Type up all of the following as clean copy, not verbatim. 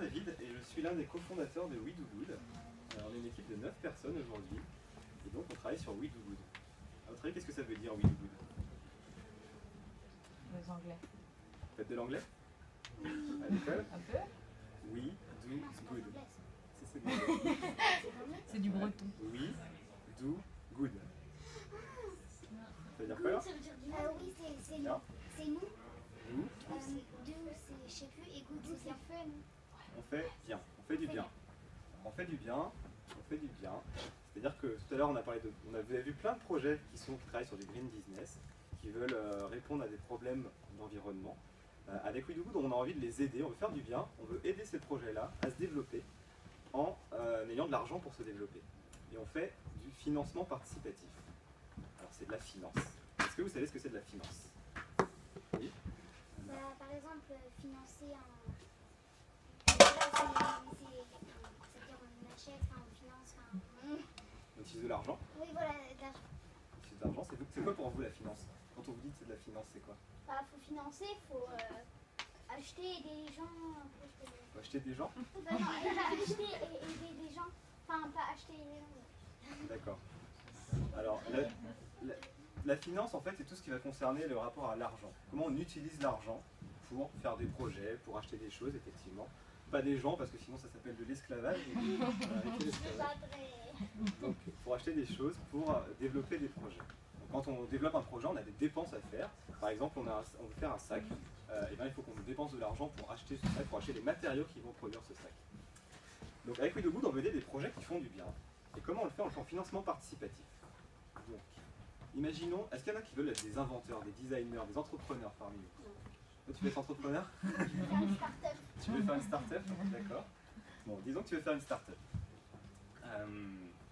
David et je suis l'un des cofondateurs de We Do Good. On est une équipe de 9 personnes aujourd'hui et donc on travaille sur We Do Good. À votre avis, qu'est-ce que ça veut dire We Do Good? Les Anglais. Vous faites de l'anglais à l'école? Un peu. We Do Good. C'est ça que je veux dire. C'est du breton. We Do Good. Ça veut dire quoi là? Ça veut dire oui, c'est nous. Bien. C'est nous. Nous, Do, c'est je sais plus, et good, c'est bien fait. on fait bien. On fait du bien. On fait du bien. On fait du bien. C'est-à-dire que tout à l'heure vous avez vu plein de projets qui travaillent sur du green business, qui veulent répondre à des problèmes d'environnement. Avec We Do Good, on a envie de les aider, on veut faire du bien, on veut aider ces projets-là à se développer en ayant de l'argent pour se développer. Et on fait du financement participatif. Alors c'est de la finance. Est-ce que vous savez ce que c'est de la finance? Oui. Bah, par exemple, financer un. C'est-à-dire on achète, enfin on finance, enfin. On utilise de l'argent. Oui, voilà, de l'argent. On utilise de l'argent. C'est quoi pour vous la finance? Quand on vous dit que c'est de la finance, c'est quoi? Bah, faut financer, faut acheter des gens. Faut acheter des gens? Bah, non, acheter et aider des gens. Enfin, pas acheter les gens. D'accord. Alors, la finance, en fait, c'est tout ce qui va concerner le rapport à l'argent. Comment on utilise l'argent pour faire des projets, pour acheter des choses, effectivement. Pas des gens, parce que sinon ça s'appelle de l'esclavage. Donc, pour acheter des choses, pour développer des projets. Donc, quand on développe un projet, on a des dépenses à faire. Par exemple, on veut faire un sac. Et bien, il faut qu'on dépense de l'argent pour acheter ce sac, pour acheter les matériaux qui vont produire ce sac. Donc, avec We Do Good, on veut aider des projets qui font du bien. Et comment on le fait? On le fait en financement participatif. Donc, imaginons, est-ce qu'il y en a qui veulent être des inventeurs, des designers, des entrepreneurs parmi nous? Toi, tu veux être entrepreneur? Faire une start-up. Tu veux faire une start-up? D'accord. Bon, disons que tu veux faire une start-up.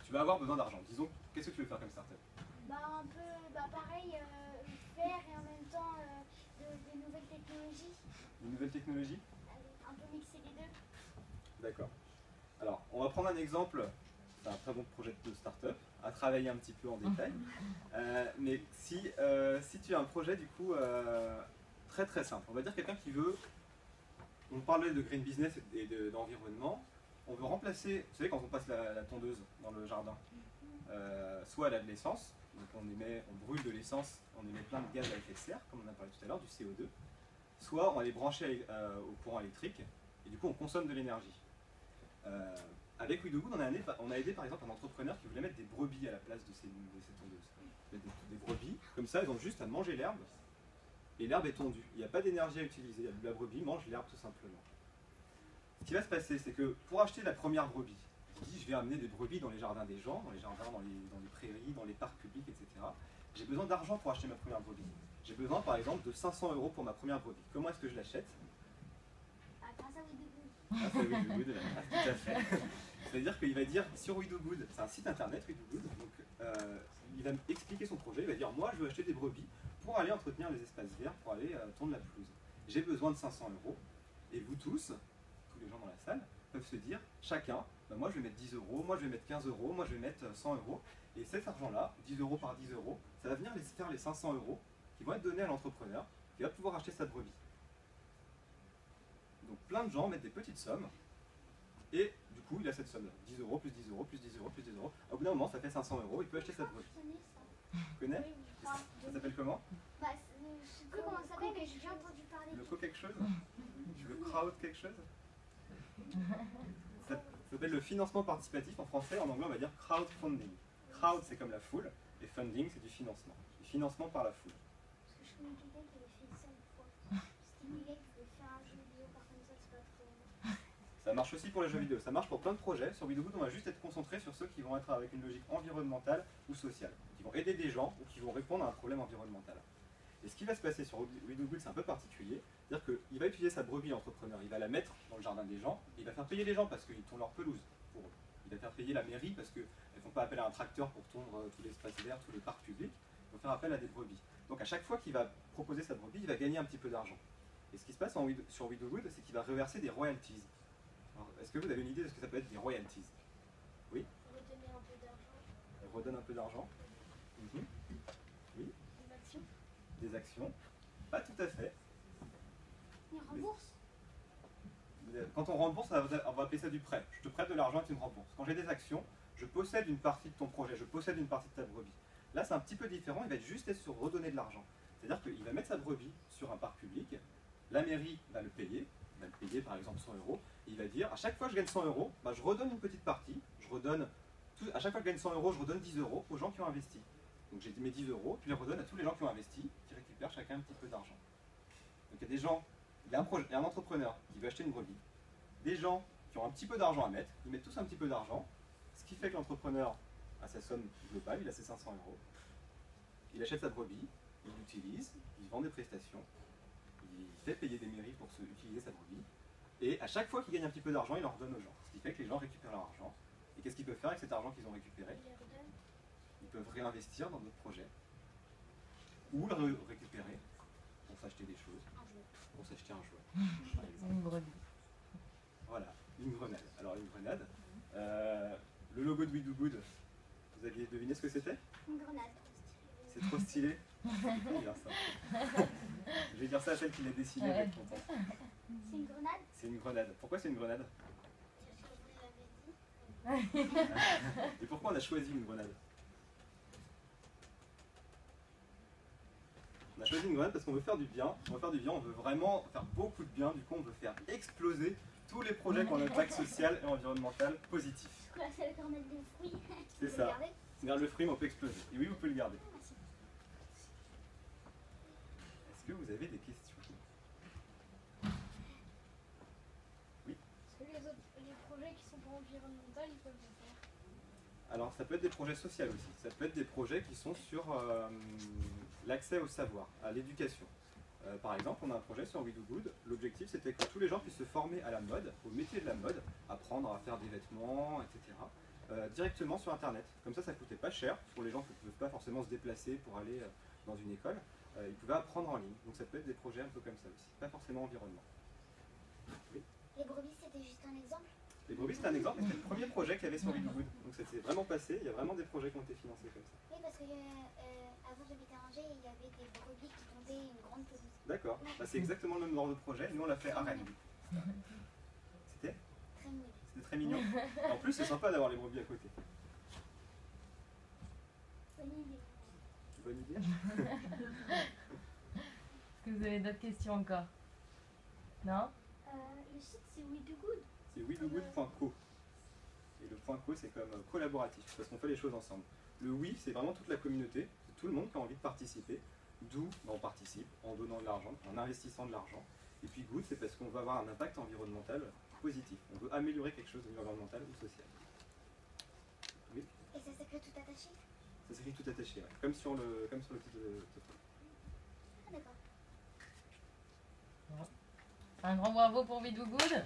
Tu vas avoir besoin d'argent. Disons, qu'est-ce que tu veux faire comme start-up? Bah, un peu, bah, pareil, faire et en même temps des nouvelles technologies. Une nouvelle technologie? Un peu mixer les deux. D'accord. Alors, on va prendre un exemple. C'est un très bon projet de start-up, à travailler un petit peu en détail. Mais si tu as un projet, du coup, très très simple, on va dire quelqu'un qui veut. On parlait de green business et d'environnement. On veut remplacer, vous savez, quand on passe la tondeuse dans le jardin, soit elle a de l'essence, donc on brûle de l'essence, on émet plein de gaz à effet de serre, comme on a parlé tout à l'heure, du CO2, soit on va les brancher au courant électrique, et du coup on consomme de l'énergie. Avec We Do Good, on a aidé par exemple un entrepreneur qui voulait mettre des brebis à la place de ces tondeuses. Des brebis, comme ça, elles ont juste à manger l'herbe, et l'herbe est tondue. Il n'y a pas d'énergie à utiliser, la brebis mange l'herbe tout simplement. Ce qui va se passer, c'est que pour acheter la première brebis, je vais amener des brebis dans les jardins des gens, dans les jardins, dans les prairies, dans les parcs publics, etc. J'ai besoin d'argent pour acheter ma première brebis. J'ai besoin par exemple de 500 € pour ma première brebis. Comment est-ce que je l'achète? Ah, grâce à We Do Good. Ah, c'est We Do Good, tout à fait. C'est-à-dire qu'il va dire sur We Do Good, c'est un site internet We Do Good, donc il va expliquer son projet, il va dire moi je veux acheter des brebis pour aller entretenir les espaces verts, pour aller tondre la pelouse. J'ai besoin de 500 €, et vous tous les gens dans la salle, peuvent se dire chacun, ben moi je vais mettre 10 €, moi je vais mettre 15 €, moi je vais mettre 100 €, et cet argent-là, 10 € par 10 €, ça va venir faire les 500 € qui vont être donnés à l'entrepreneur qui va pouvoir acheter sa brebis. Donc plein de gens mettent des petites sommes, et du coup il a cette somme-là, 10 € plus 10 € plus 10 € plus 10 €. Au bout d'un moment, ça fait 500 €, il peut acheter sa brebis. Tu connais? Oui, je crois. Ça s'appelle comment? Bah, je sais plus comment ça s'appelle, mais j'ai déjà entendu parler. Le co quelque chose? Tu veux crowd quelque chose? Ça s'appelle le financement participatif en français, en anglais on va dire crowdfunding. Crowd c'est comme la foule, et funding c'est du financement. Du financement par la foule. Parce que je connais quelqu'un qui avait fait ça une fois. C'était une gars qui voulait faire un jeu vidéo, par contre ça c'est pas trop. Ça marche aussi pour les jeux vidéo, ça marche pour plein de projets. Sur We Do Good, on va juste être concentré sur ceux qui vont être avec une logique environnementale ou sociale, qui vont aider des gens ou qui vont répondre à un problème environnemental. Et ce qui va se passer sur We Do Good, c'est un peu particulier, c'est-à-dire qu'il va utiliser sa brebis entrepreneur, il va la mettre dans le jardin des gens, et il va faire payer les gens parce qu'ils tondent leur pelouse pour eux. Il va faire payer la mairie parce qu'elles ne font pas appel à un tracteur pour tondre tout l'espace vert, tous les parcs publics, ils vont faire appel à des brebis. Donc à chaque fois qu'il va proposer sa brebis, il va gagner un petit peu d'argent. Et ce qui se passe sur We Do Good, c'est qu'il va reverser des royalties. Est-ce que vous avez une idée de ce que ça peut être des royalties? Oui? Redonner un peu d'argent. Elle redonne un peu d'argent. Oui? Des actions. Des actions? Pas tout à fait. Ils remboursent. Quand on rembourse, on va appeler ça du prêt. Je te prête de l'argent et tu me rembourses. Quand j'ai des actions, je possède une partie de ton projet, je possède une partie de ta brebis. Là, c'est un petit peu différent, il va juste être sur redonner de l'argent. C'est-à-dire qu'il va mettre sa brebis sur un parc public, la mairie va le payer par exemple 100 €, et il va dire, à chaque fois que je gagne 100 €, bah, je redonne une petite partie, à chaque fois que je gagne 100 €, je redonne 10 € aux gens qui ont investi. Donc j'ai mes 10 €, je les redonne à tous les gens qui ont investi, qui récupèrent chacun un petit peu d'argent. Donc il y a des gens, il y a un entrepreneur qui veut acheter une brebis, des gens qui ont un petit peu d'argent à mettre, ils mettent tous un petit peu d'argent, ce qui fait que l'entrepreneur a sa somme globale, il a ses 500 €, il achète sa brebis, il l'utilise, il vend des prestations, il fait payer des mairies pour utiliser sa brebis, et à chaque fois qu'il gagne un petit peu d'argent, il en redonne aux gens, ce qui fait que les gens récupèrent leur argent. Et qu'est-ce qu'ils peuvent faire avec cet argent qu'ils ont récupéré? Ils peuvent réinvestir dans d'autres projets, ou le récupérer pour s'acheter des choses, pour s'acheter un jouet, par exemple. Une brebis. Voilà, une grenade. Alors une grenade, le logo de We Do Good, vous aviez deviné ce que c'était? Une grenade. C'est trop stylé. Je vais dire ça. Je vais dire ça à celle qui l'a dessiné, elle va être contente. C'est une grenade? C'est une grenade. Pourquoi c'est une grenade? Parce que vous l'avez dit. Et pourquoi on a choisi une grenade? On a choisi une grenade parce qu'on veut faire du bien. On veut faire du bien, on veut vraiment faire beaucoup de bien. Du coup, on veut faire exploser tous les projets qui ont un impact social et environnemental positif. C'est la grenade de fruits. C'est Vous ça. regardez? Regarde le fruit, mais on peut exploser. Et oui, vous pouvez le garder. Merci. Est-ce que vous avez des questions? Est-ce que les projets qui sont pas environnementaux, ils peuvent le faire? Alors, ça peut être des projets sociaux aussi. Ça peut être des projets qui sont sur l'accès au savoir, à l'éducation. Par exemple, on a un projet sur We Do Good. L'objectif, c'était que tous les gens puissent se former à la mode, au métier de la mode, apprendre à faire des vêtements, etc. Directement sur Internet. Comme ça coûtait pas cher pour les gens qui ne peuvent pas forcément se déplacer pour aller dans une école. Ils pouvaient apprendre en ligne. Donc ça peut être des projets un peu comme ça aussi, pas forcément environnement. Oui. Les brebis, c'était juste un exemple? Les brebis, c'est un exemple, c'était le premier projet qu'il y avait sur We Do Good. Donc ça s'est vraiment passé, il y a vraiment des projets qui ont été financés comme ça. Oui, parce que avant j'habitais à Angers et il y avait des brebis qui pondaient une grande pelouse. D'accord, bah, c'est exactement le même genre de projet. Nous on l'a fait à Rennes. C'était Très mignon. C'était très mignon. En plus, c'est sympa d'avoir les brebis à côté. Bonne idée. Bonne idée. Est-ce que vous avez d'autres questions encore? Non? Le site, c'est We Do Good. C'est wedogood.co. Et le .co, c'est comme collaboratif, parce qu'on fait les choses ensemble. Le oui, c'est vraiment toute la communauté, c'est tout le monde qui a envie de participer. D'où on participe en donnant de l'argent, en investissant de l'argent. Et puis good, c'est parce qu'on veut avoir un impact environnemental positif. On veut améliorer quelque chose d'environnemental ou social. Oui, Et ça s'écrit tout attaché? ça s'écrit tout attaché, ouais. Comme sur le titre de Ah, d'accord. Un grand bravo pour We Do Good.